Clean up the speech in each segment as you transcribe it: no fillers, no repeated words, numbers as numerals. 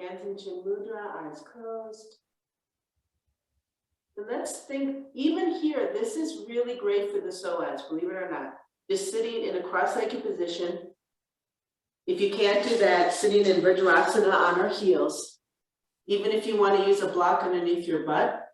hands in chin mudra, eyes closed. And let's think, even here, this is really great for the psoas, believe it or not. Just sitting in a cross-legged position. If you can't do that, sitting in Vajrasana on our heels. Even if you want to use a block underneath your butt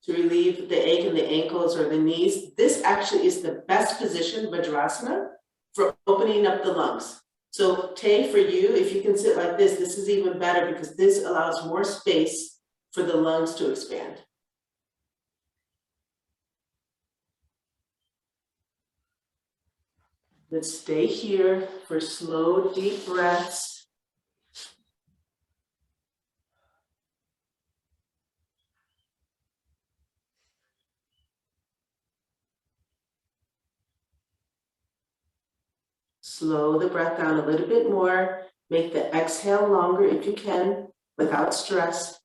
to relieve the ache in the ankles or the knees, this actually is the best position, Vajrasana, for opening up the lungs. So Tay, for you, if you can sit like this is even better because this allows more space for the lungs to expand. Let's stay here for slow, deep breaths. Slow the breath down a little bit more. Make the exhale longer if you can, without stress.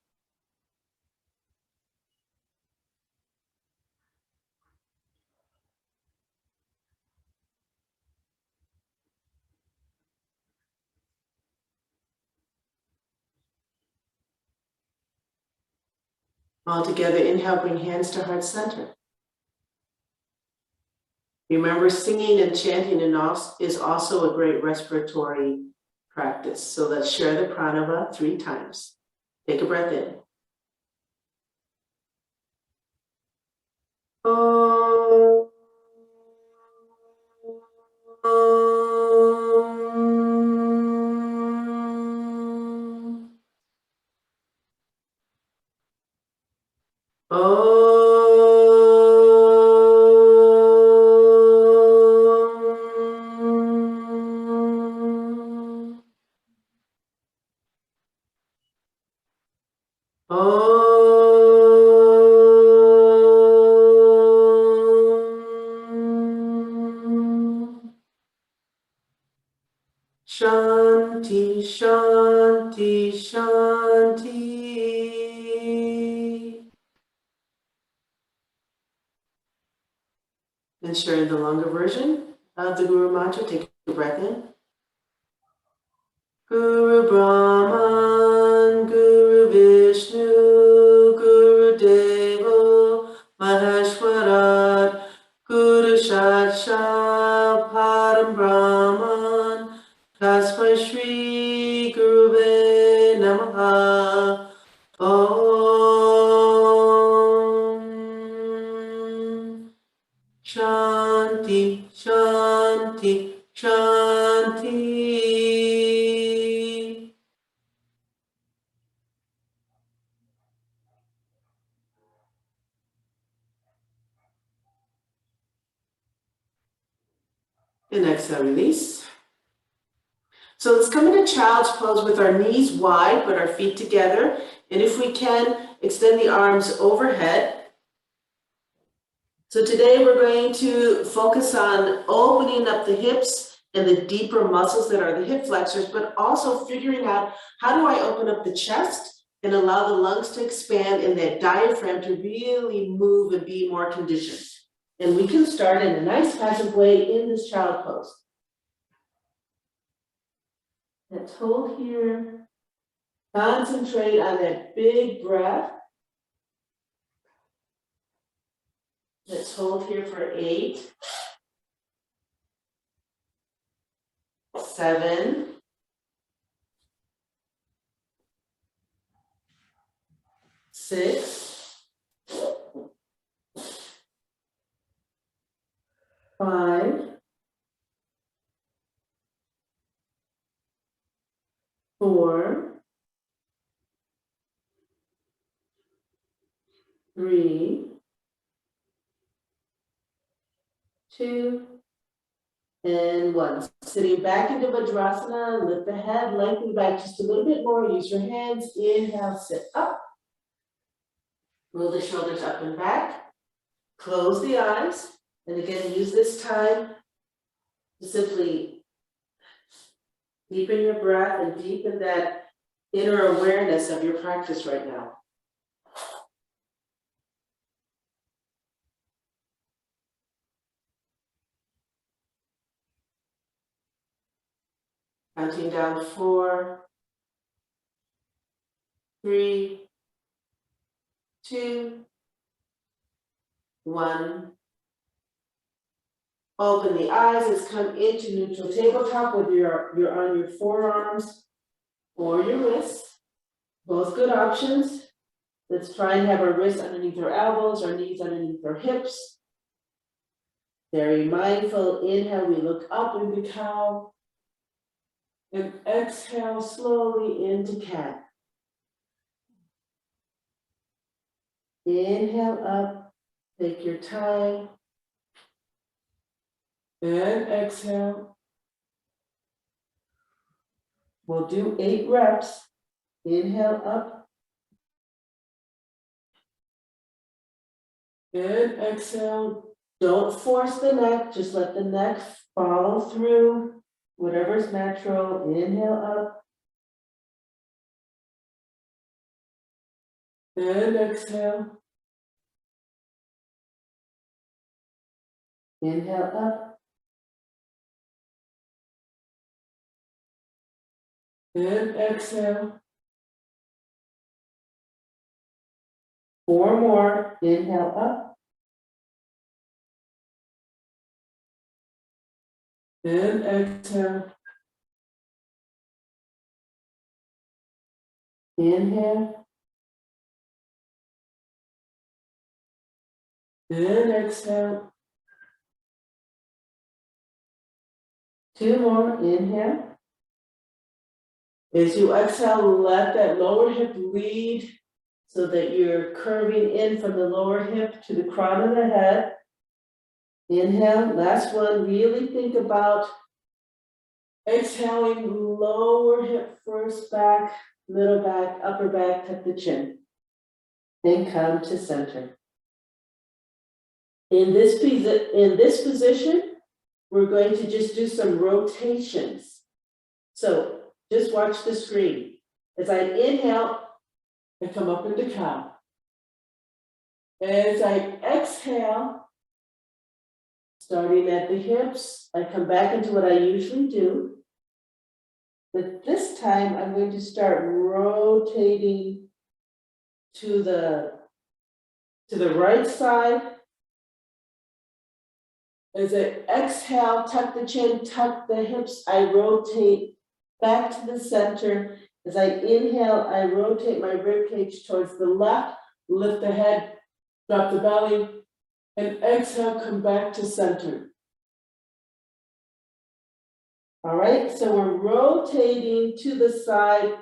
All together, inhale, bring hands to heart center. Remember, singing and chanting is also a great respiratory practice. So let's share the pranava 3 times. Take a breath in. Om. Shanti, Shanti, Shanti. And sharing the longer version of the Guru Mantra, take a breath in. Guru Brahman, Guru Vishnu, Guru Devo, Maheshwarat, Guru Sakshat Param Brahman, Tasmai Shri Gurave Namaha. Om. Shanti, Shanti, Shanti. And exhale, release. So let's come into child's pose with our knees wide, but our feet together. And if we can, extend the arms overhead. So today we're going to focus on opening up the hips and the deeper muscles that are the hip flexors, but also figuring out how do I open up the chest and allow the lungs to expand and that diaphragm to really move and be more conditioned. And we can start in a nice passive way in this child pose. Let's hold here. Concentrate on that big breath. Let's hold here for 8, 7, 6, 5, 4, 3, 2, and 1. Sitting back into Vajrasana, lift the head, lengthen back just a little bit more. Use your hands. Inhale, sit up. Roll the shoulders up and back. Close the eyes. And again, use this time to simply deepen your breath and deepen that inner awareness of your practice right now. Counting down 4, 3, 2, 1. Open the eyes. Let's come into neutral tabletop, whether you're on your forearms or your wrists. Both good options. Let's try and have our wrists underneath our elbows, our knees underneath our hips. Very mindful. Inhale, we look up into cow. And exhale slowly into cat. Inhale up, take your time. And exhale. We'll do 8 reps. Inhale up. And exhale. Don't force the neck, just let the neck follow through whatever's natural. Inhale up. And exhale. Inhale up. And exhale. 4 more. Inhale up. And exhale. Inhale. And exhale. 2 more. Inhale. As you exhale, let that lower hip lead so that you're curving in from the lower hip to the crown of the head. Inhale, last one. Really think about exhaling, lower hip first, back, middle back, upper back, tuck the chin. And come to center. In this position, we're going to just do some rotations. So just watch the screen. As I inhale, I come up into cow. As I exhale, starting at the hips, I come back into what I usually do. But this time, I'm going to start rotating to the right side. As I exhale, tuck the chin, tuck the hips, I rotate back to the center. As I inhale, I rotate my rib cage towards the left, lift the head, drop the belly, and exhale, come back to center. All right, so we're rotating to the side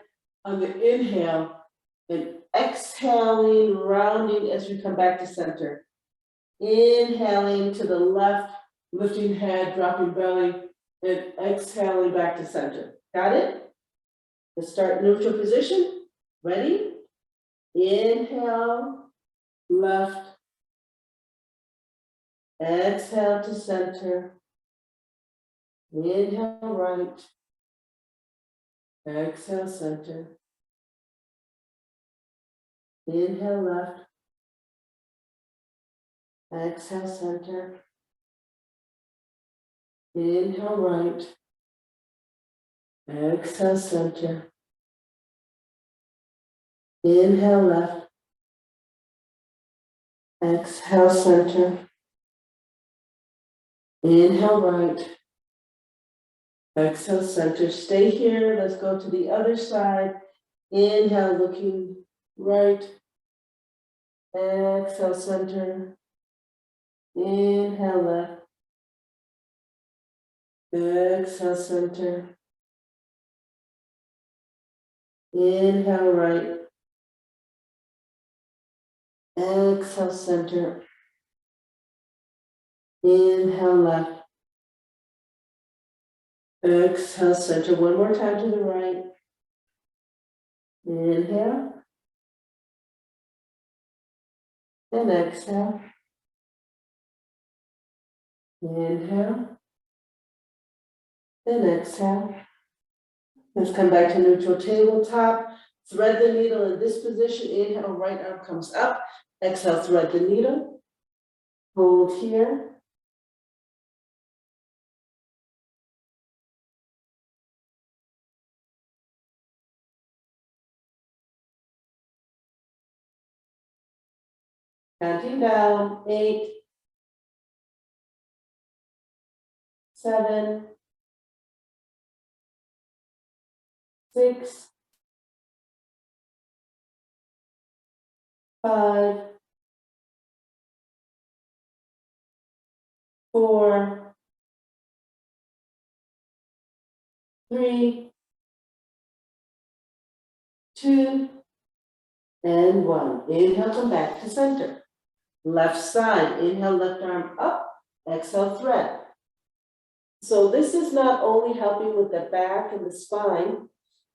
on the inhale and exhaling, rounding as we come back to center. Inhaling to the left, lifting head, dropping belly, and exhaling back to center. Got it? Let's start neutral position. Ready? Inhale, left. Exhale to center. Inhale, right. Exhale, center. Inhale, left. Exhale, center. Inhale, right. Exhale, center. Inhale, left. Exhale, center. Inhale, right. Exhale, center. Stay here. Let's go to the other side. Inhale, looking right. Exhale, center. Inhale, left. Exhale, center. Inhale, right. Exhale, center. Inhale, left. Exhale, center. One more time to the right. Inhale. And exhale. Inhale. And exhale. Let's come back to neutral tabletop. Thread the needle in this position. Inhale, right arm comes up. Exhale, thread the needle. Hold here. Counting down, 8, 7, 6, 5, 4, 3, 2, and 1. Inhale, come back to center. Left side, inhale, left arm up, exhale, thread. So this is not only helping with the back and the spine,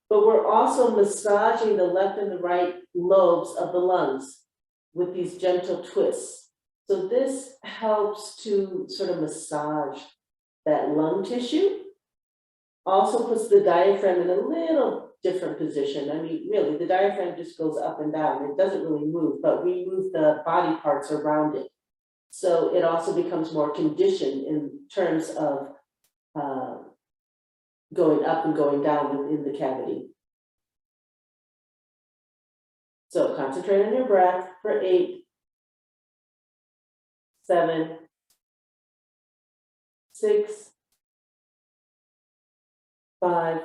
but we're also massaging the left and the right lobes of the lungs with these gentle twists. So this helps to sort of massage that lung tissue. Also puts the diaphragm in a little different position. I mean, really, the diaphragm just goes up and down. It doesn't really move, but we move the body parts around it. So it also becomes more conditioned in terms of going up and going down within the cavity. So concentrate on your breath for 8, 7, 6, 5,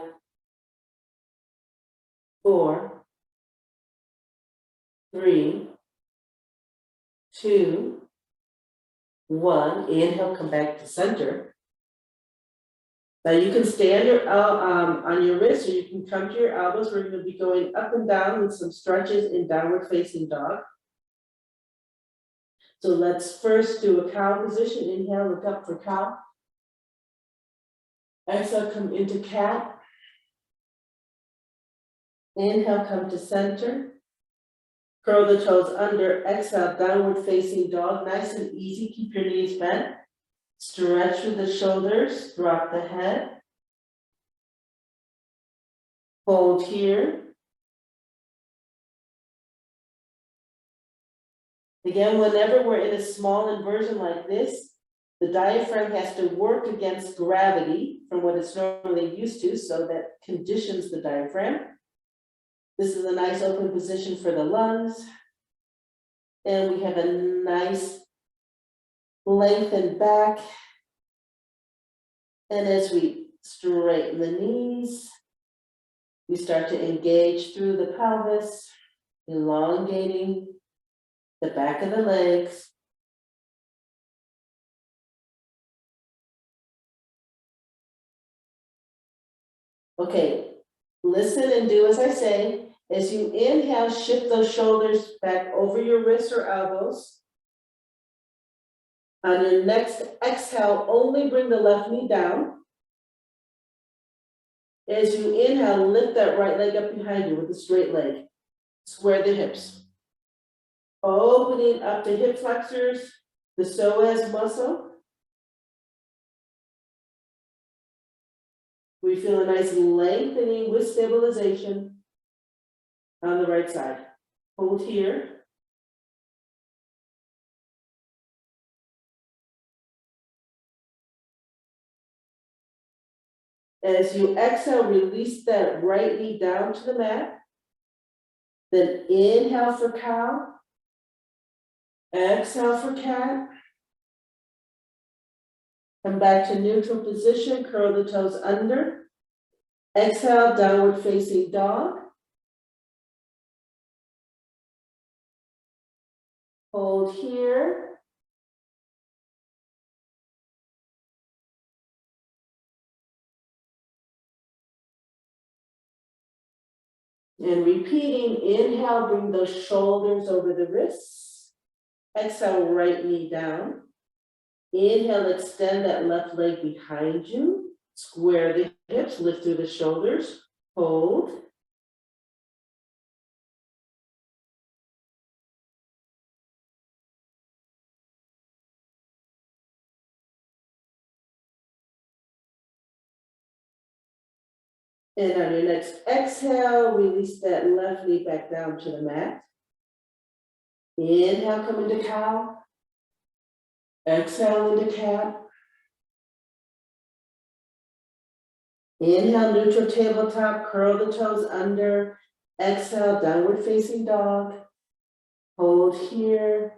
4, 3, 2, 1. Inhale, come back to center. Now you can stay on your wrist, or you can come to your elbows. We're going to be going up and down with some stretches in downward facing dog. So let's first do a cow position. Inhale, look up for cow. Exhale, come into cat. Inhale, come to center. Curl the toes under. Exhale, downward facing dog. Nice and easy. Keep your knees bent. Stretch through the shoulders. Drop the head. Hold here. Again, whenever we're in a small inversion like this, the diaphragm has to work against gravity from what it's normally used to, so that conditions the diaphragm. This is a nice open position for the lungs. And we have a nice lengthened back. And as we straighten the knees, we start to engage through the pelvis, elongating the back of the legs. Okay, listen and do as I say. As you inhale, shift those shoulders back over your wrists or elbows. On your next exhale, only bring the left knee down. As you inhale, lift that right leg up behind you with a straight leg. Square the hips. Opening up the hip flexors, the psoas muscle. We feel a nice lengthening with stabilization on the right side. Hold here. As you exhale, release that right knee down to the mat. Then inhale for cow. Exhale for cat. Come back to neutral position, curl the toes under. Exhale, downward facing dog. Hold here. And repeating, inhale, bring those shoulders over the wrists. Exhale, right knee down. Inhale, extend that left leg behind you. Square the hips, lift through the shoulders. Hold. And on your next exhale, release that left knee back down to the mat. Inhale, come into cow. Exhale into cat. Inhale, neutral tabletop, curl the toes under. Exhale, downward facing dog. Hold here.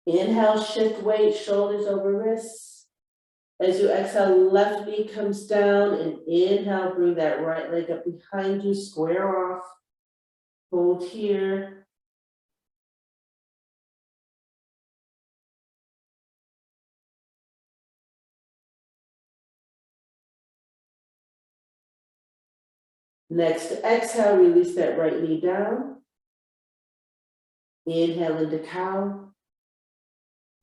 Inhale, shift weight, shoulders over wrists. As you exhale, left knee comes down, and inhale, bring that right leg up behind you, square off. Hold here. Next, exhale, release that right knee down. Inhale into cow.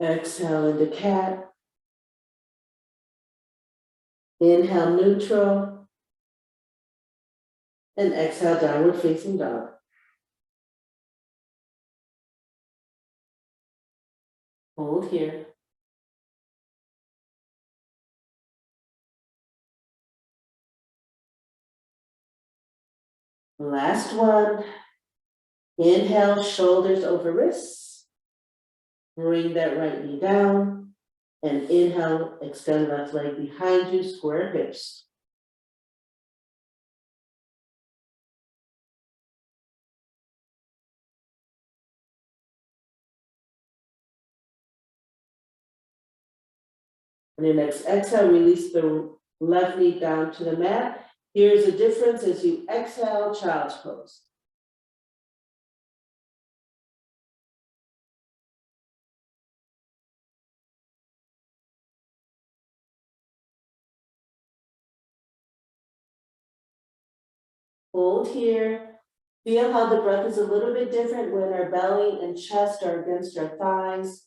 Exhale into cat. Inhale, neutral. And exhale, downward facing dog. Hold here. Last one. Inhale, shoulders over wrists. Bring that right knee down. And inhale, extend left leg behind you, square hips. And your next exhale, release the left knee down to the mat. Here's the difference as you exhale, child's pose. Hold here. Feel how the breath is a little bit different when our belly and chest are against our thighs.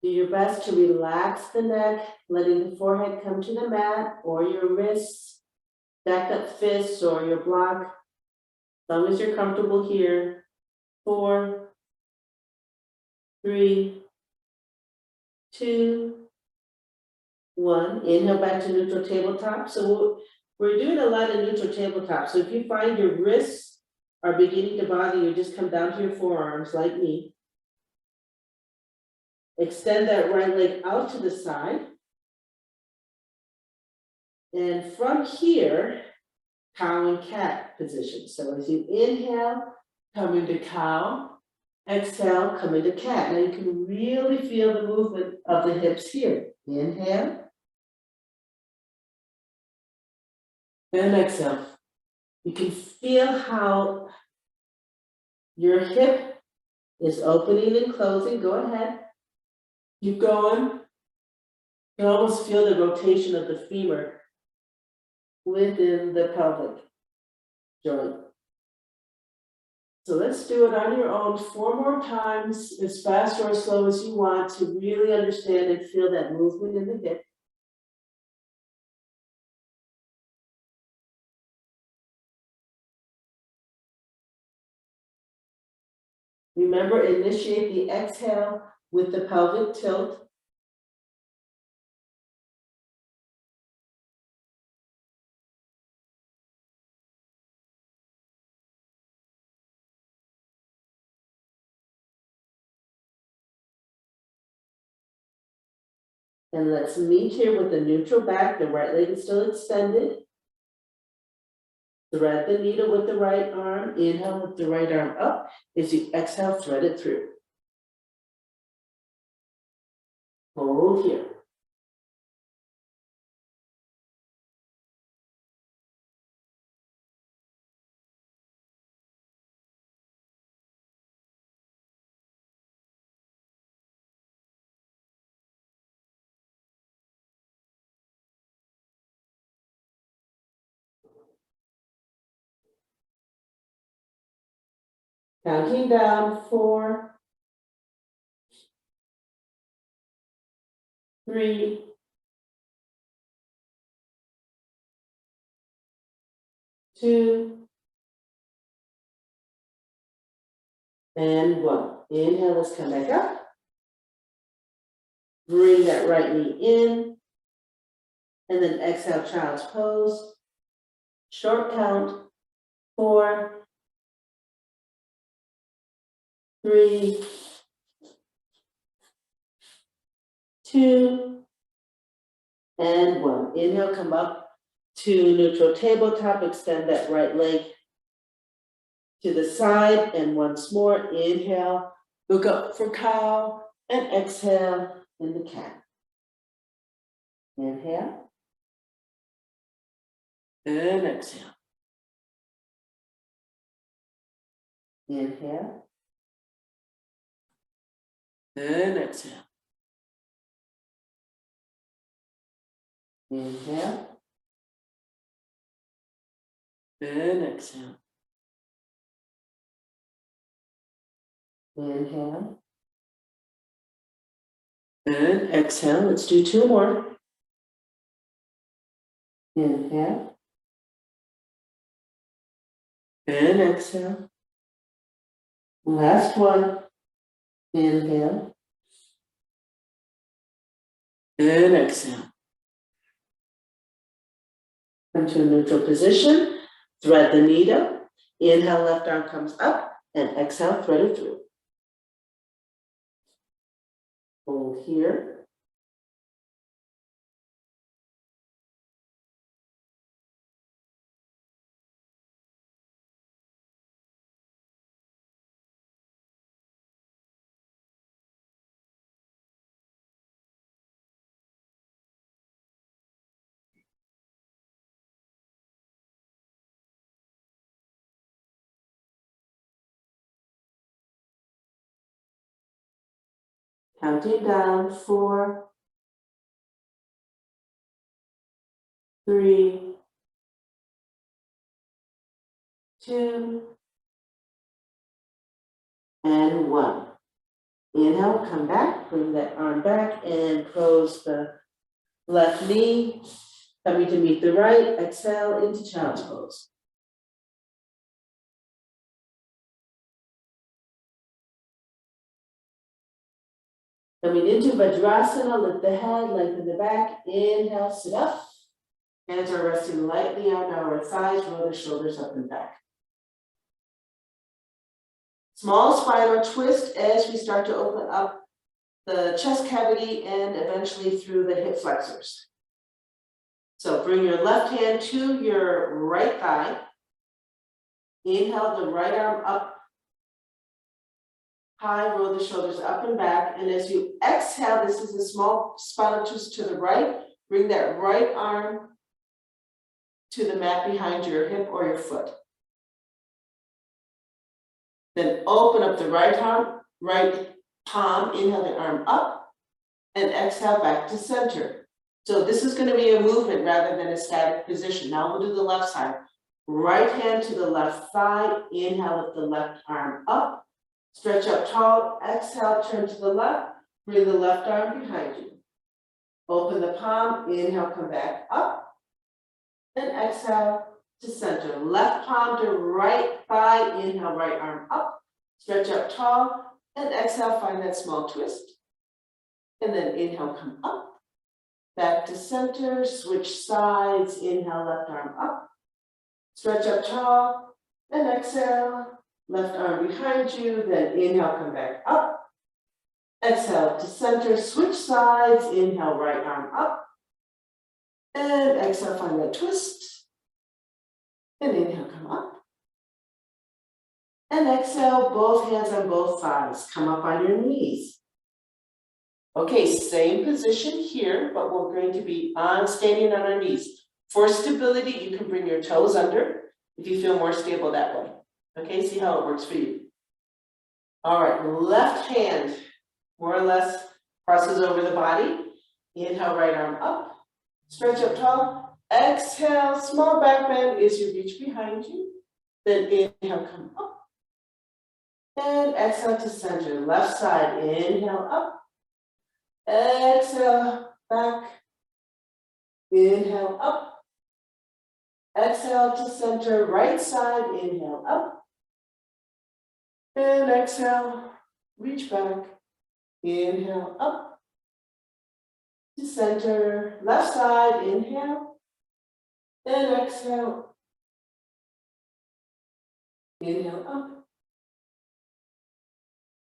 Do your best to relax the neck, letting the forehead come to the mat or your wrists, back up fists or your block. As long as you're comfortable here. 4, 3, 2, 1. Inhale back to neutral tabletop. So we're doing a lot of neutral tabletop. So if you find your wrists are beginning to bother you, just come down to your forearms like me. Extend that right leg out to the side. And from here, cow and cat position. So as you inhale, come into cow. Exhale, come into cat. Now you can really feel the movement of the hips here. Inhale. And exhale. You can feel how your hip is opening and closing. Go ahead. Keep going. You can almost feel the rotation of the femur within the pelvic joint. So let's do it on your own 4 more times, as fast or as slow as you want, to really understand and feel that movement in the hip. Remember, initiate the exhale with the pelvic tilt. And let's meet here with the neutral back. The right leg is still extended. Thread the needle with the right arm. Inhale with the right arm up. As you exhale, thread it through. Hold here. Counting down 4, 3, 2, and 1. Inhale, let's come back up. Bring that right knee in. And then exhale, child's pose. Short count. 4, 3, 2, and 1. Inhale, come up to neutral tabletop. Extend that right leg to the side. And once more, inhale, Look up for cow and exhale in the cat. Inhale. And exhale. Inhale. And exhale. Inhale. And exhale. Inhale. And exhale. Let's do two more. Inhale. And exhale. Last one. Inhale. And exhale. Come to a neutral position. Thread the needle. Inhale, left arm comes up. And exhale, thread it through. Hold here. Counting down, 4, 3, 2, and 1. Inhale, come back, bring that arm back and close the left knee. Coming to meet the right, exhale into child's pose. Coming into Vajrasana, lift the head, lengthen the back, inhale, sit up. Hands are resting lightly on our thighs, roll the shoulders up and back. Small spinal twist as we start to open up the chest cavity and eventually through the hip flexors. So bring your left hand to your right thigh. Inhale the right arm up high, roll the shoulders up and back. And as you exhale, this is a small spinal twist to the right. Bring that right arm to the mat behind your hip or your foot. Then open up the right arm, right palm, inhale the arm up, and exhale back to center. So this is going to be a movement rather than a static position. Now we'll do the left side. Right hand to the left thigh, inhale with the left arm up, stretch up tall, exhale, turn to the left, bring the left arm behind you. Open the palm, inhale, come back up, and exhale to center. Left palm to right thigh, inhale, right arm up, stretch up tall, and exhale, find that small twist. And then inhale, come up, back to center, switch sides, inhale, left arm up, stretch up tall, and exhale, left arm behind you, then inhale, come back up, exhale to center, switch sides, inhale, right arm up, and exhale, find that twist, and inhale, come up, and exhale, both hands on both thighs, come up on your knees. Okay, same position here, but we're going to be standing on our knees. For stability, you can bring your toes under if you feel more stable that way. Okay, see how it works for you. All right, left hand more or less crosses over the body. Inhale, right arm up, stretch up tall. Exhale, small back bend as you reach behind you. Then inhale, come up. And exhale to center. Left side, inhale up. Exhale, back. Inhale, up. Exhale to center. Right side, inhale, up. And exhale, reach back. Inhale, up. To center. Left side, inhale. And exhale. Inhale, up.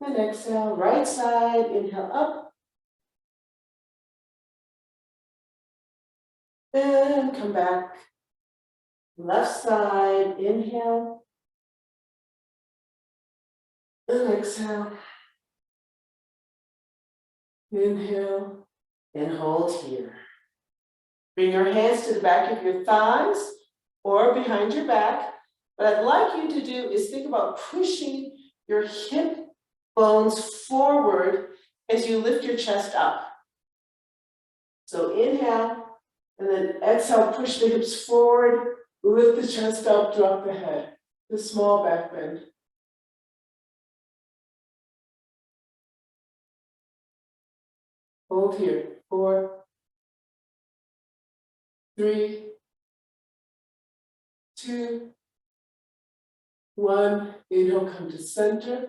And exhale. Right side, inhale, up. And come back. Left side, inhale. And exhale. Inhale and hold here. Bring your hands to the back of your thighs or behind your back. What I'd like you to do is think about pushing your hip bones forward as you lift your chest up. So inhale, and then exhale, push the hips forward, lift the chest up, drop the head. The small back bend. Hold here. 4, 3, 2, 1. Inhale, come to center.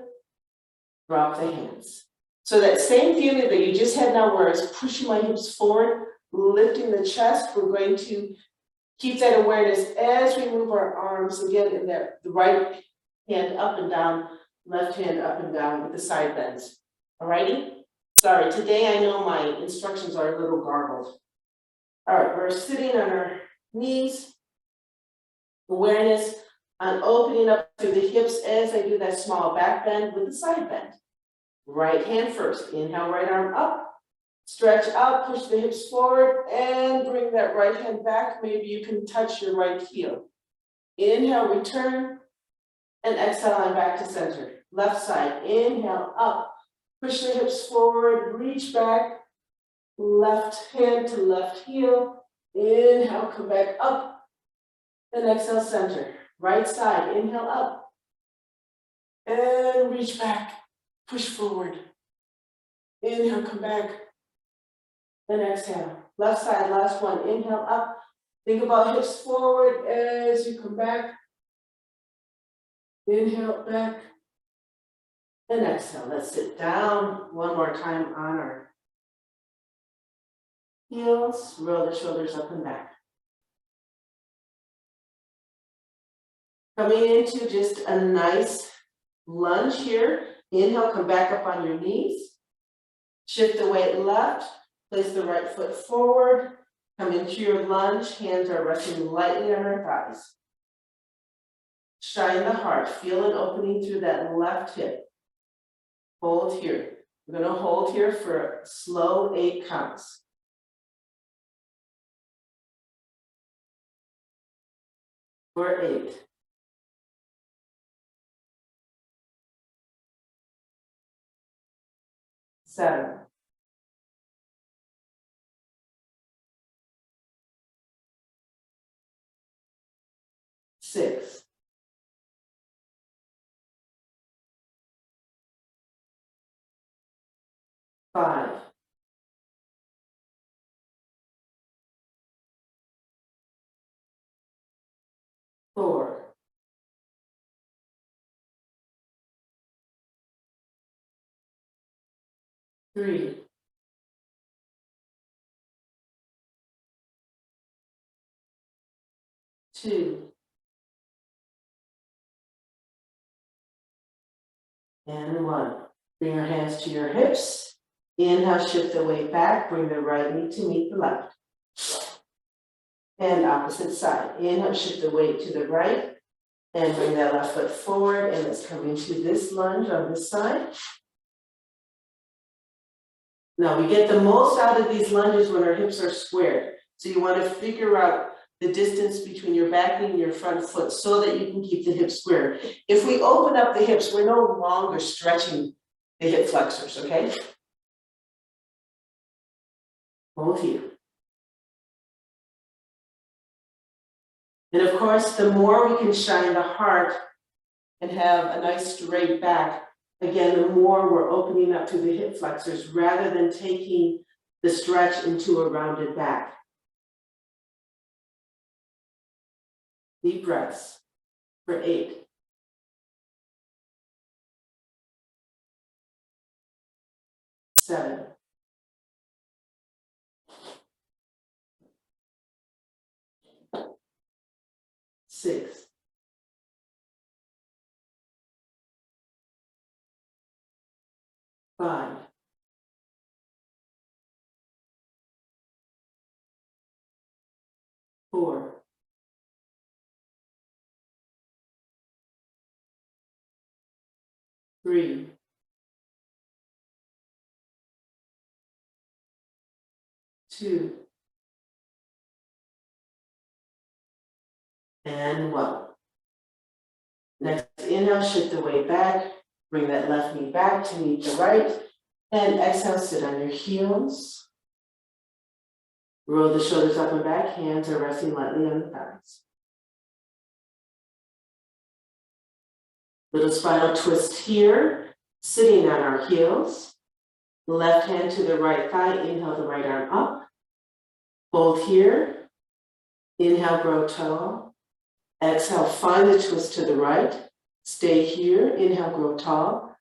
Drop the hands. So that same feeling that you just had now, where it's pushing my hips forward, lifting the chest, we're going to keep that awareness as we move our arms again in the right hand up and down, left hand up and down with the side bends. Alrighty? Sorry, today I know my instructions are a little garbled. All right, we're sitting on our knees. Awareness on opening up through the hips as I do that small back bend with the side bend. Right hand first. Inhale, right arm up. Stretch out, push the hips forward, and bring that right hand back. Maybe you can touch your right heel. Inhale, return, and exhale on back to center. Left side, inhale, up. Push the hips forward, reach back. Left hand to left heel. Inhale, come back up. And exhale, center. Right side, inhale, up. And reach back, push forward. Inhale, come back. And exhale. Left side, last one. Inhale, up. Think about hips forward as you come back. Inhale, back. And exhale. Let's sit down one more time on our heels. Roll the shoulders up and back. Coming into just a nice lunge here. Inhale, come back up on your knees. Shift the weight left. Place the right foot forward. Come into your lunge. Hands are resting lightly on our thighs. Shine the heart. Feel an opening through that left hip. Hold here. We're going to hold here for slow 8 counts. For 8. 7. 6. 5. 4. 3. 2. And 1. Bring your hands to your hips. Inhale, shift the weight back. Bring the right knee to meet the left. And opposite side. Inhale, shift the weight to the right. And bring that left foot forward. And let's come into this lunge on this side. Now we get the most out of these lunges when our hips are squared. So you want to figure out the distance between your back knee and your front foot so that you can keep the hips square. If we open up the hips, we're no longer stretching the hip flexors, okay? Hold here. And of course, the more we can shine the heart and have a nice straight back, again, the more we're opening up to the hip flexors rather than taking the stretch into a rounded back. Deep breaths for 8. 7. 6. 5. 4. 3. 2, and 1. Next inhale, shift the weight back, bring that left knee back to meet the right, and exhale, sit on your heels. Roll the shoulders up and back, hands are resting lightly on the thighs. Little spinal twist here, sitting on our heels. Left hand to the right thigh, inhale the right arm up. Hold here, inhale, grow tall. Exhale, find the twist to the right. Stay here, inhale, grow tall.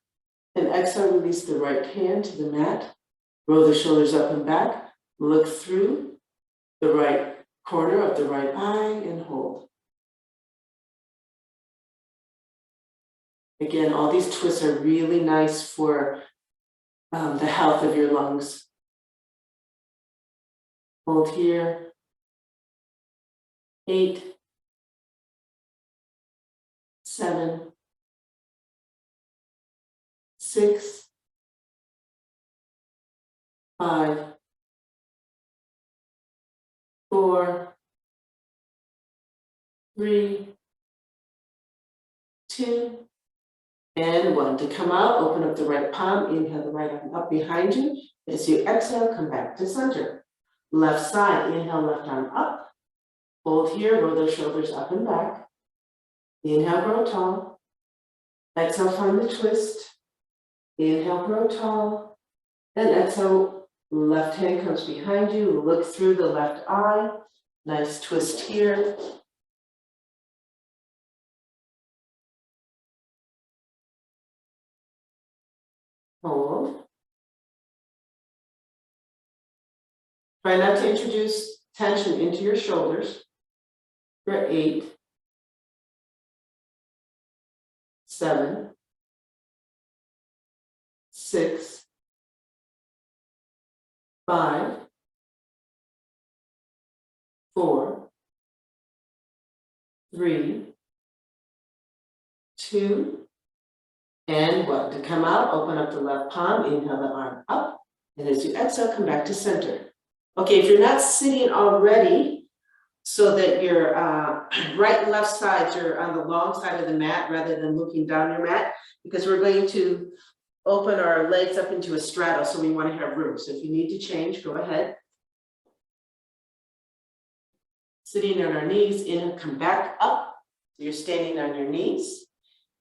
And exhale, release the right hand to the mat. Roll the shoulders up and back. Look through the right corner of the right eye and hold. Again, all these twists are really nice for the health of your lungs. Hold here. 8, 7, 6, 5, 4, 3, 2, and 1. To come out, open up the right palm, inhale the right arm up behind you. As you exhale, come back to center. Left side, inhale, left arm up. Hold here, roll the shoulders up and back. Inhale, grow tall. Exhale, find the twist. Inhale, grow tall. And exhale, left hand comes behind you. Look through the left eye. Nice twist here. Hold. Try not to introduce tension into your shoulders. For 8, 7, 6, 5, 4, 3, 2, and 1. To come out, open up the left palm, inhale the arm up, and as you exhale, come back to center. Okay, if you're not sitting already, so that your right and left sides are on the long side of the mat rather than looking down your mat, because we're going to open our legs up into a straddle, so we want to have room. So if you need to change, go ahead. Sitting on our knees, inhale, come back up. So you're standing on your knees,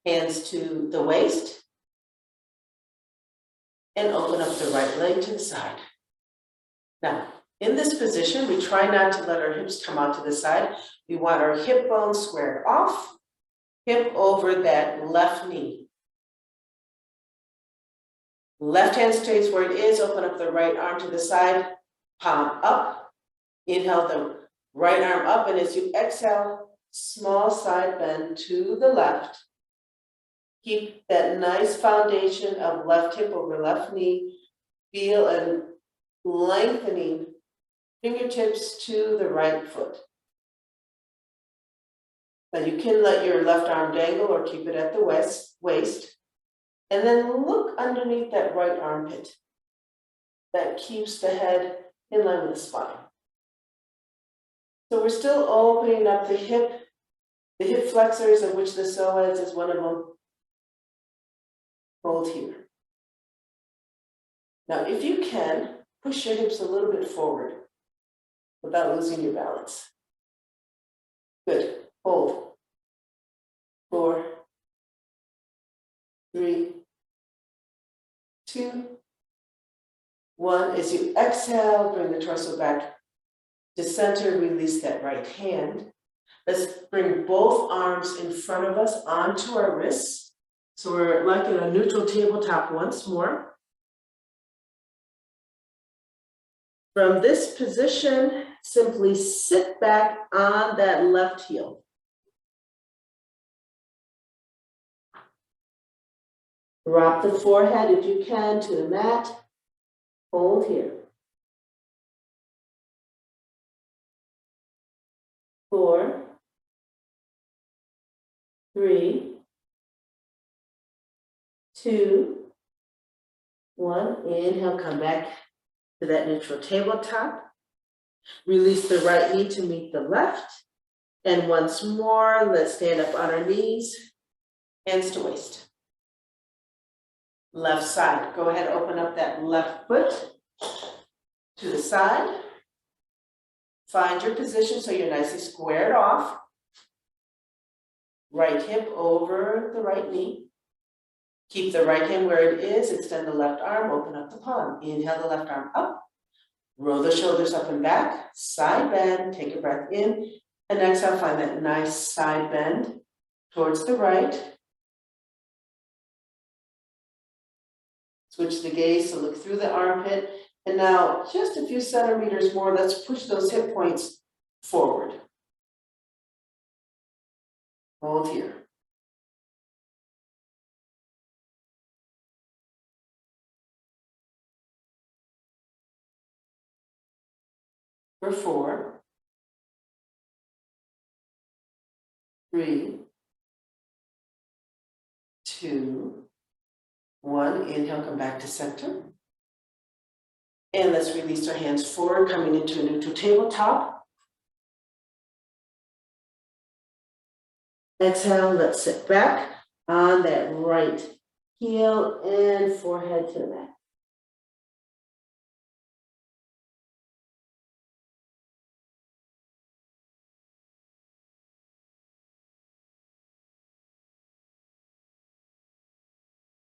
hands to the waist, and open up the right leg to the side. Now, in this position, we try not to let our hips come out to the side. We want our hip bone squared off, hip over that left knee. Left hand stays where it is, open up the right arm to the side, palm up, inhale the right arm up, and as you exhale, small side bend to the left. Keep that nice foundation of left hip over left knee. Feel a lengthening fingertips to the right foot. Now you can let your left arm dangle or keep it at the waist. And then look underneath that right armpit. That keeps the head in line with the spine. So we're still opening up the hip flexors, of which the psoas is one of them. Hold here. Now, if you can, push your hips a little bit forward without losing your balance. Good. Hold. 4, 3, 2, 1. As you exhale, bring the torso back to center, release that right hand. Let's bring both arms in front of us onto our wrists. So we're like in a neutral tabletop once more. From this position, simply sit back on that left heel. Drop the forehead if you can to the mat. Hold here. 4, 3, 2, 1. Inhale, come back to that neutral tabletop. Release the right knee to meet the left. And once more, let's stand up on our knees, hands to waist. Left side, go ahead, open up that left foot to the side. Find your position so you're nicely squared off. Right hip over the right knee. Keep the right hand where it is, extend the left arm, open up the palm. Inhale the left arm up. Roll the shoulders up and back, side bend, take a breath in, and exhale, find that nice side bend towards the right. Switch the gaze to look through the armpit. And now, just a few centimeters more, let's push those hip points forward. Hold here. For 4, 3, 2, 1. Inhale, come back to center. And let's release our hands forward, coming into a neutral tabletop. Exhale, let's sit back on that right heel and forehead to the mat.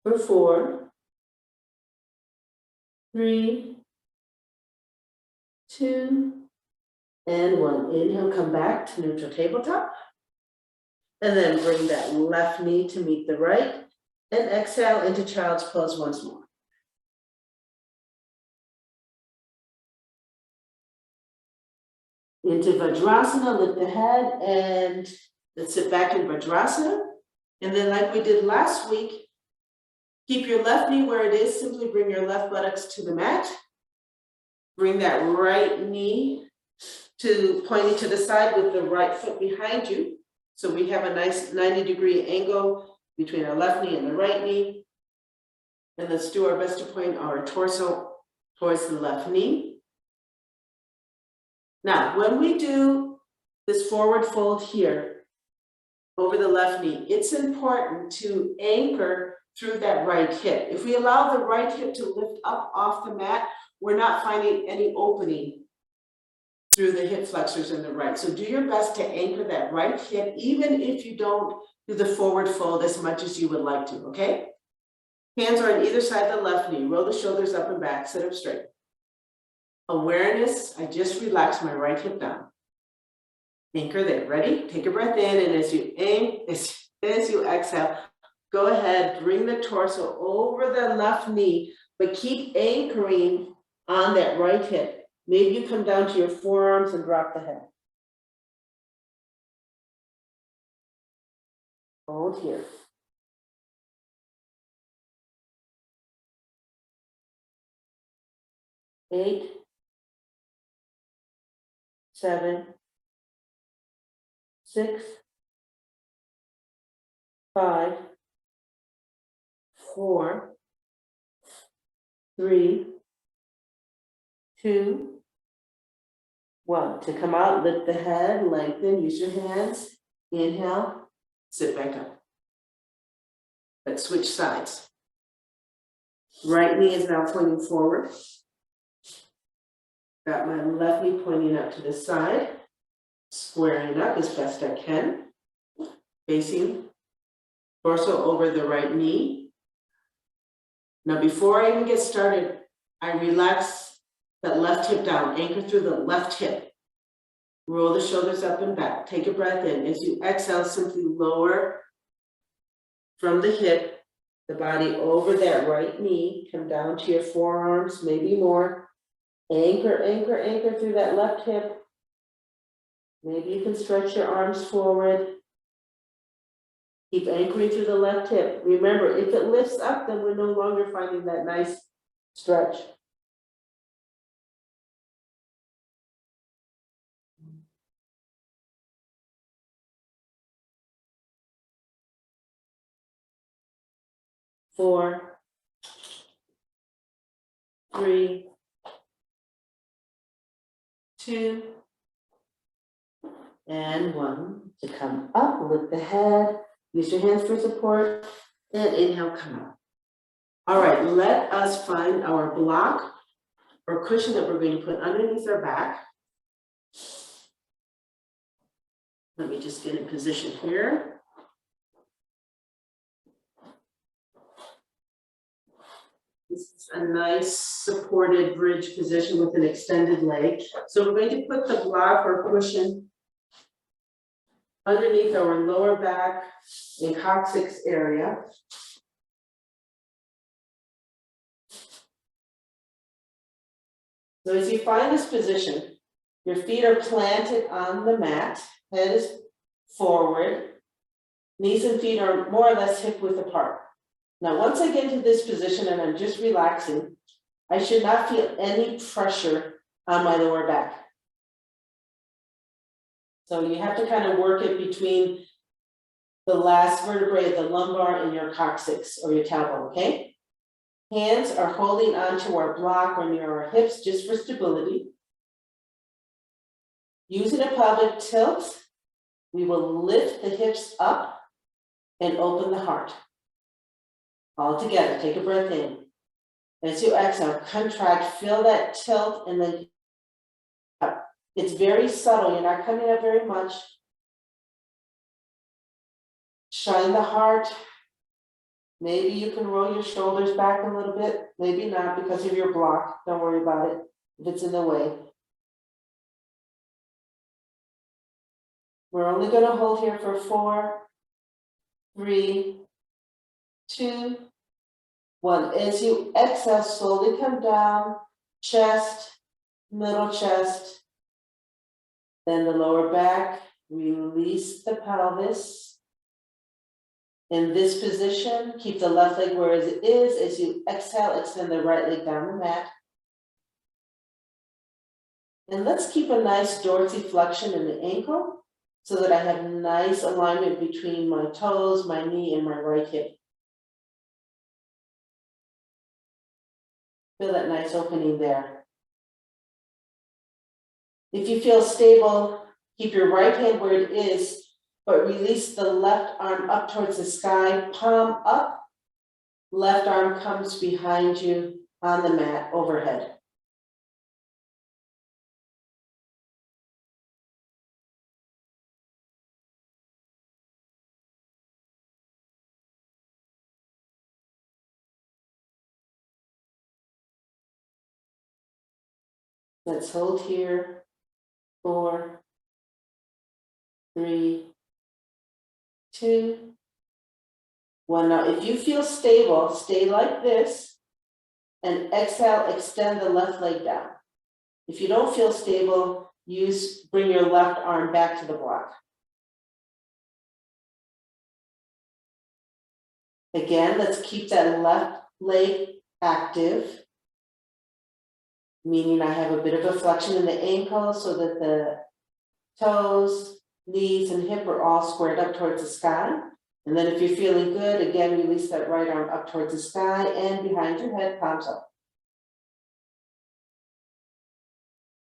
For 4, 3, 2, and 1. Inhale, come back to neutral tabletop. And then bring that left knee to meet the right. And exhale into child's pose once more. Into Vajrasana, lift the head, and let's sit back in Vajrasana. And then like we did last week, keep your left knee where it is, simply bring your left buttocks to the mat. Bring that right knee to pointing to the side with the right foot behind you. So we have a nice 90-degree angle between our left knee and the right knee. And let's do our best to point our torso towards the left knee. Now, when we do this forward fold here over the left knee, it's important to anchor through that right hip. If we allow the right hip to lift up off the mat, we're not finding any opening through the hip flexors in the right. So do your best to anchor that right hip, even if you don't do the forward fold as much as you would like to, okay? Hands are on either side of the left knee. Roll the shoulders up and back, sit up straight. Awareness, I just relaxed my right hip down. Anchor there, ready? Take a breath in, and as you exhale, go ahead, bring the torso over the left knee, but keep anchoring on that right hip. Maybe you come down to your forearms and drop the head. Hold here. Eight, 7, 6, 5, 4, 3, 2, 1. To come out, lift the head, lengthen, use your hands. Inhale, sit back up. Let's switch sides. Right knee is now pointing forward. Got my left knee pointing out to the side. Squaring up as best I can. Facing torso over the right knee. Now before I even get started, I relax that left hip down, anchor through the left hip. Roll the shoulders up and back. Take a breath in. As you exhale, simply lower from the hip, the body over that right knee. Come down to your forearms, maybe more. Anchor, anchor, anchor through that left hip. Maybe you can stretch your arms forward. Keep anchoring through the left hip. Remember, if it lifts up, then we're no longer finding that nice stretch. Four, 3, 2, and 1. To come up, lift the head, use your hands for support, and inhale, come up. All right, let us find our block or cushion that we're going to put underneath our back. Let me just get in position here. This is a nice supported bridge position with an extended leg. So we're going to put the block or cushion underneath our lower back and coccyx area. So as you find this position, your feet are planted on the mat, head is forward, knees and feet are more or less hip width apart. Now, once I get into this position and I'm just relaxing, I should not feel any pressure on my lower back. So you have to kind of work it between the last vertebrae, the lumbar, and your coccyx or your tailbone, okay? Hands are holding onto our block or near our hips just for stability. Using a pelvic tilt, we will lift the hips up and open the heart. All together, take a breath in. As you exhale, contract, feel that tilt, and then up. It's very subtle, you're not coming up very much. Shine the heart. Maybe you can roll your shoulders back a little bit, maybe not because of your block. Don't worry about it if it's in the way. We're only going to hold here for 4, 3, 2, 1. As you exhale, slowly come down, chest, middle chest, then the lower back, release the pelvis. In this position, keep the left leg where it is. As you exhale, extend the right leg down the mat. And let's keep a nice dorsiflexion in the ankle so that I have nice alignment between my toes, my knee, and my right hip. Feel that nice opening there. If you feel stable, keep your right hand where it is, but release the left arm up towards the sky, palm up, left arm comes behind you on the mat overhead. Let's hold here, 4, 3, 2, 1. Now, if you feel stable, stay like this and exhale, extend the left leg down. If you don't feel stable, bring your left arm back to the block. Again, let's keep that left leg active, meaning I have a bit of a flexion in the ankle so that the toes, knees, and hip are all squared up towards the sky. And then if you're feeling good, again, release that right arm up towards the sky and behind your head, palms up.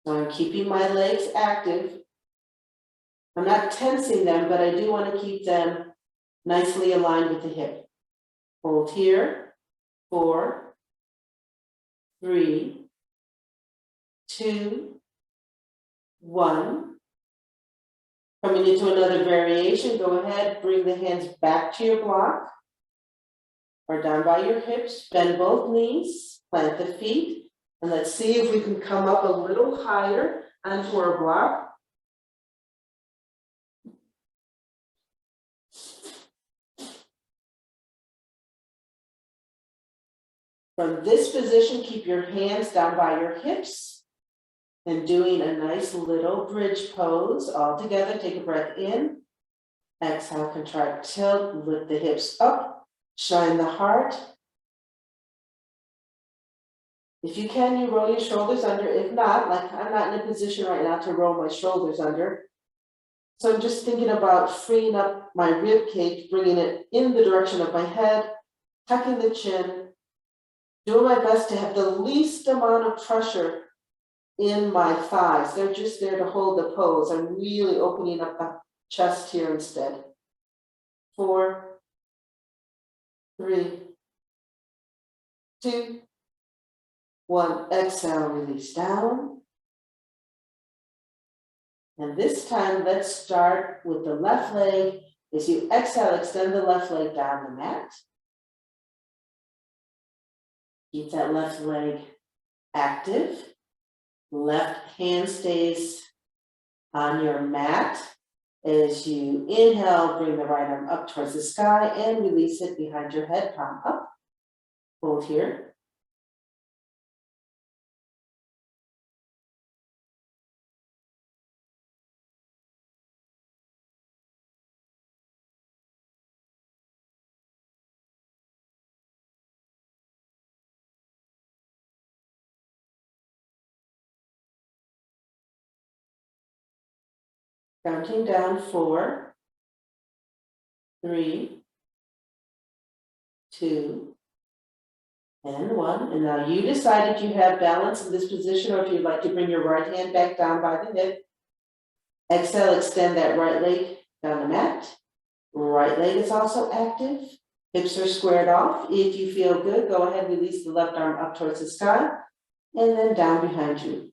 So I'm keeping my legs active. I'm not tensing them, but I do want to keep them nicely aligned with the hip. Hold here, 4, 3, 2, 1. Coming into another variation, go ahead, bring the hands back to your block or down by your hips, bend both knees, plant the feet, and let's see if we can come up a little higher onto our block. From this position, keep your hands down by your hips and doing a nice little bridge pose. All together, take a breath in. Exhale, contract, tilt, lift the hips up, shine the heart. If you can, you roll your shoulders under. If not, like I'm not in a position right now to roll my shoulders under. So I'm just thinking about freeing up my rib cage, bringing it in the direction of my head, tucking the chin, doing my best to have the least amount of pressure in my thighs. They're just there to hold the pose. I'm really opening up the chest here instead. 4, 3, 2, 1. Exhale, release down. And this time, let's start with the left leg. As you exhale, extend the left leg down the mat. Keep that left leg active. Left hand stays on your mat. As you inhale, bring the right arm up towards the sky and release it behind your head, palm up. Hold here. Counting down 4, 3, 2, and 1. And now you decide if you have balance in this position or if you'd like to bring your right hand back down by the hip. Exhale, extend that right leg down the mat. Right leg is also active. Hips are squared off. If you feel good, go ahead, release the left arm up towards the sky and then down behind you.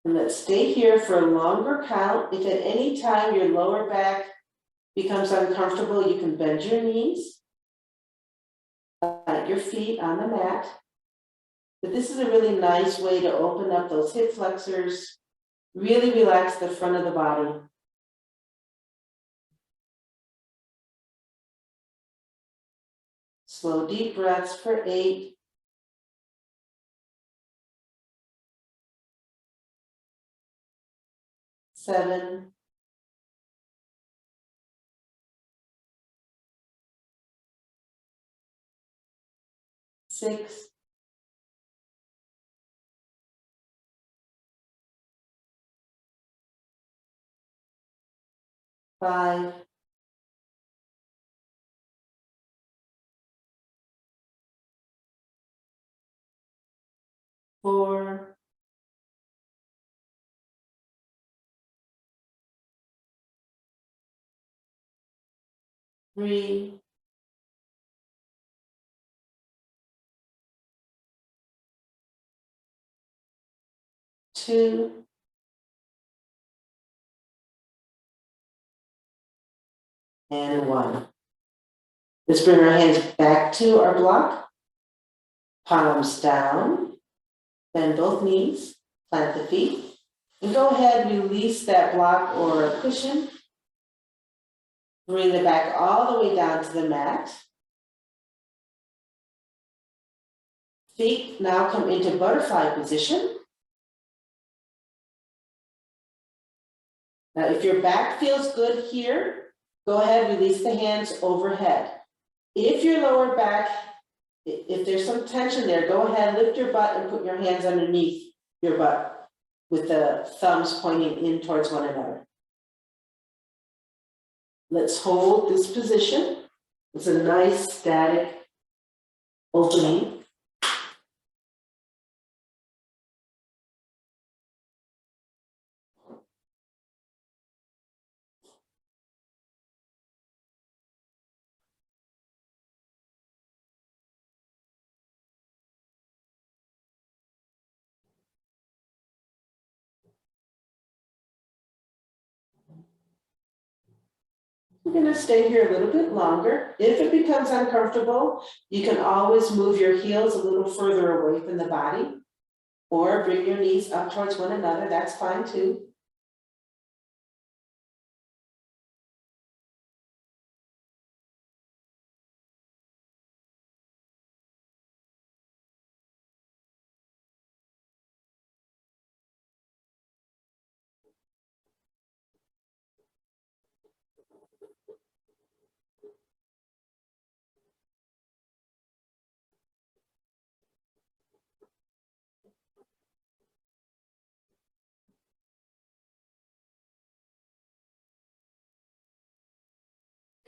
And let's stay here for a longer count. If at any time your lower back becomes uncomfortable, you can bend your knees, plant your feet on the mat. But this is a really nice way to open up those hip flexors, really relax the front of the body. Slow, deep breaths for 8. 7. 6. 5. 4. 3. 2. And 1. Let's bring our hands back to our block. Palms down. Bend both knees. Plant the feet. And go ahead and release that block or a cushion. Bring the back all the way down to the mat. Feet now come into butterfly position. Now, if your back feels good here, go ahead, release the hands overhead. If your lower back, if there's some tension there, go ahead, lift your butt and put your hands underneath your butt with the thumbs pointing in towards one another. Let's hold this position. It's a nice static opening. We're going to stay here a little bit longer. If it becomes uncomfortable, you can always move your heels a little further away from the body or bring your knees up towards one another. That's fine too.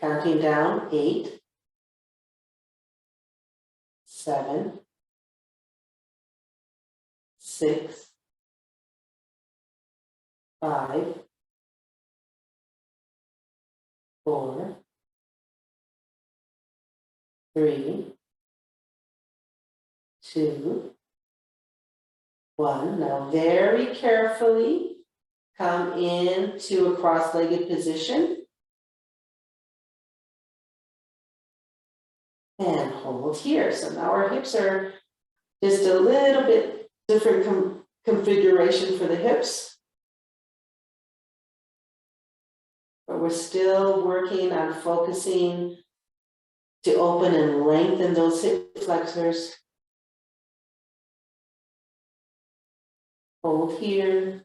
Counting down, 8, 7, 6, 5, 4, 3, 2, 1. Now very carefully come into a cross-legged position. And hold here. So now our hips are just a little bit different configuration for the hips. But we're still working on focusing to open and lengthen those hip flexors. Hold here.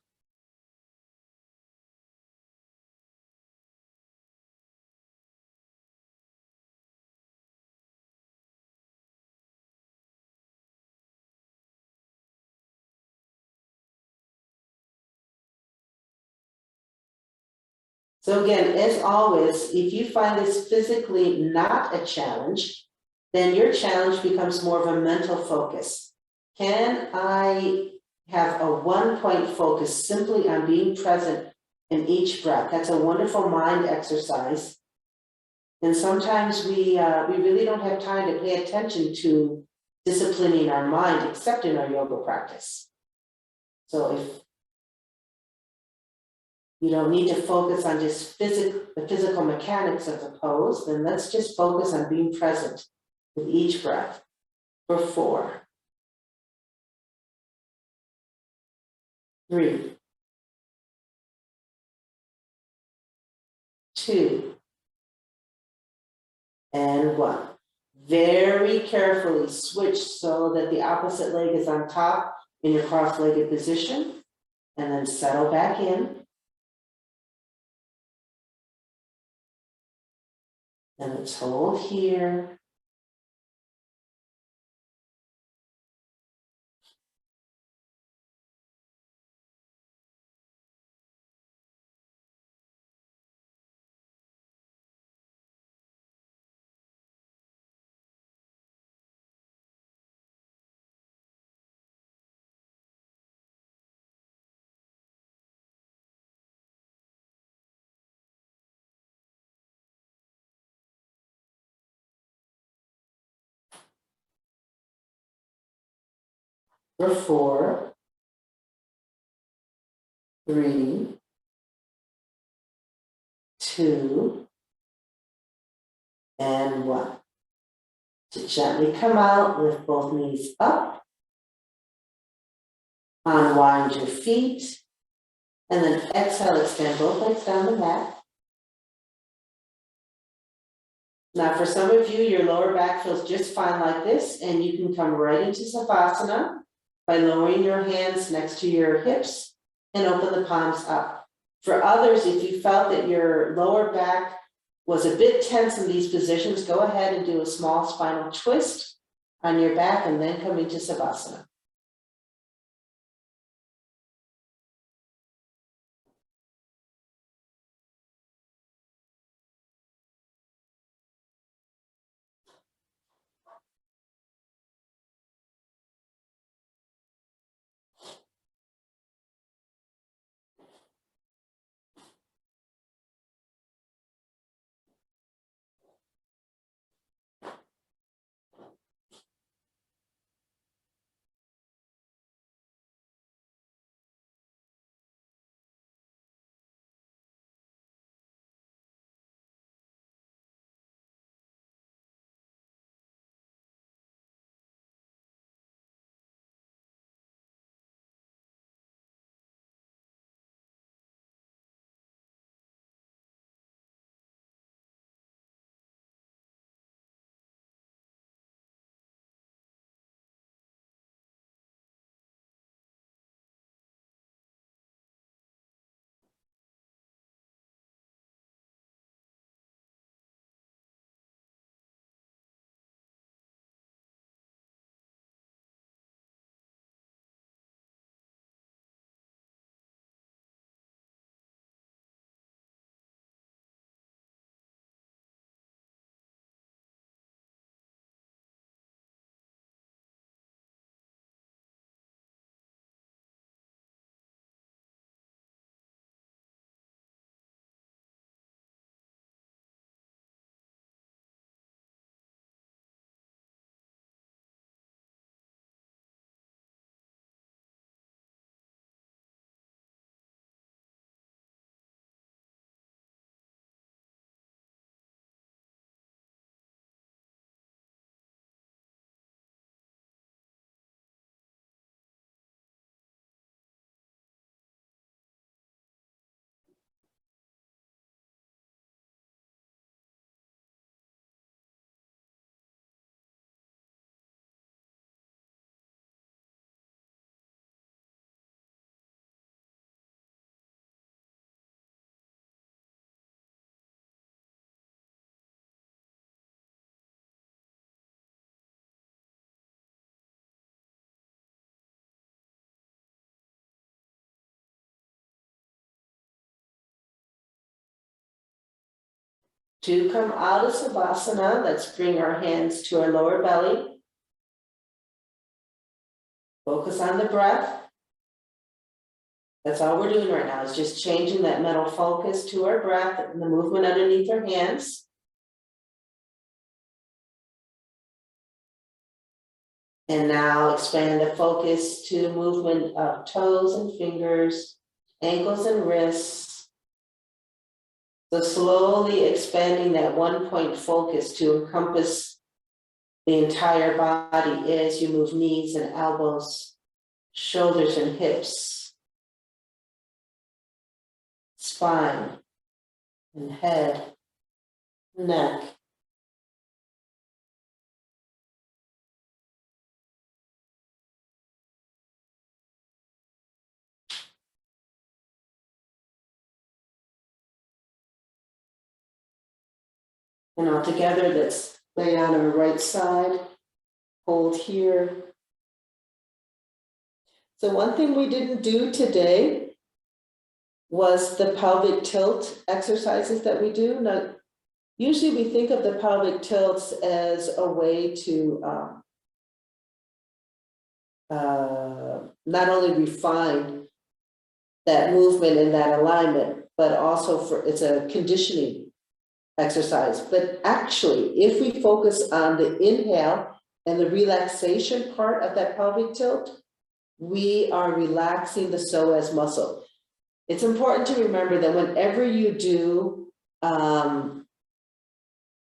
So again, as always, if you find this physically not a challenge, then your challenge becomes more of a mental focus. Can I have a 1-point focus simply on being present in each breath? That's a wonderful mind exercise. And sometimes we really don't have time to pay attention to disciplining our mind, except in our yoga practice. So if you don't need to focus on just the physical mechanics of the pose, then let's just focus on being present with each breath for 4, 3, 2, and 1. Very carefully switch so that the opposite leg is on top in your cross-legged position, and then settle back in. And let's hold here. For 4, 3, 2, and 1. To gently come out, lift both knees up, unwind your feet, and then exhale, extend both legs down the mat. Now for some of you, your lower back feels just fine like this, and you can come right into Savasana by lowering your hands next to your hips and open the palms up. For others, if you felt that your lower back was a bit tense in these positions, go ahead and do a small spinal twist on your back and then come into Savasana. To come out of Savasana, let's bring our hands to our lower belly. Focus on the breath. That's all we're doing right now, is just changing that mental focus to our breath and the movement underneath our hands. And now expand the focus to movement of toes and fingers, ankles and wrists. So slowly expanding that 1-point focus to encompass the entire body as you move knees and elbows, shoulders and hips, spine and head, neck. And all together, let's lay on our right side, hold here. So one thing we didn't do today was the pelvic tilt exercises that we do. Now, usually we think of the pelvic tilts as a way to not only refine that movement and that alignment, but also it's a conditioning exercise. But actually, if we focus on the inhale and the relaxation part of that pelvic tilt, we are relaxing the psoas muscle. It's important to remember that whenever you do a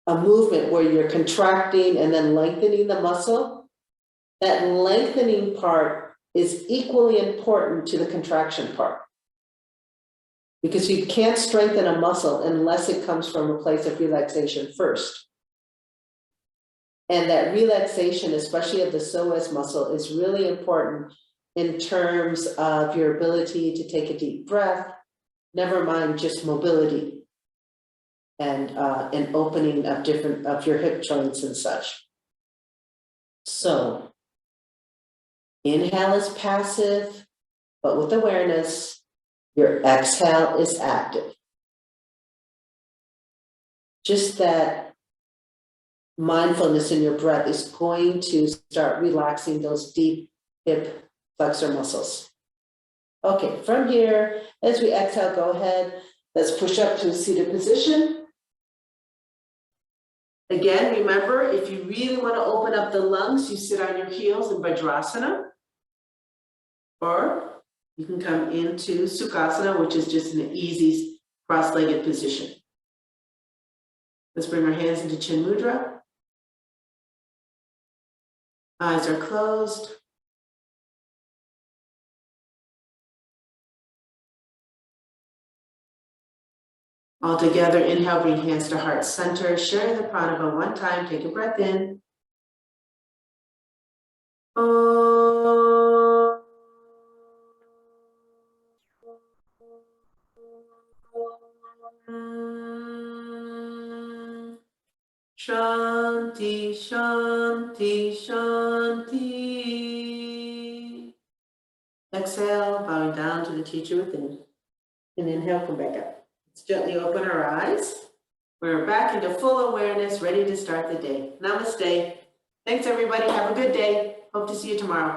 movement where you're contracting and then lengthening the muscle, that lengthening part is equally important to the contraction part. Because you can't strengthen a muscle unless it comes from a place of relaxation first. And that relaxation, especially of the psoas muscle, is really important in terms of your ability to take a deep breath, never mind just mobility and opening of different of your hip joints and such. So inhale is passive, but with awareness. Your exhale is active. Just that mindfulness in your breath is going to start relaxing those deep hip flexor muscles. Okay, from here, as we exhale, go ahead. Let's push up to a seated position. Again, remember, if you really want to open up the lungs, you sit on your heels in Vajrasana. Or you can come into Sukhasana, which is just an easy cross-legged position. Let's bring our hands into Chin Mudra. Eyes are closed. All together, inhale, bring hands to heart center. Share the pranava one time. Take a breath in. Shanti, Shanti, Shanti. Exhale, bowing down to the teacher within. And inhale, come back up. Let's gently open our eyes. We're back into full awareness, ready to start the day. Namaste. Thanks, everybody. Have a good day. Hope to see you tomorrow.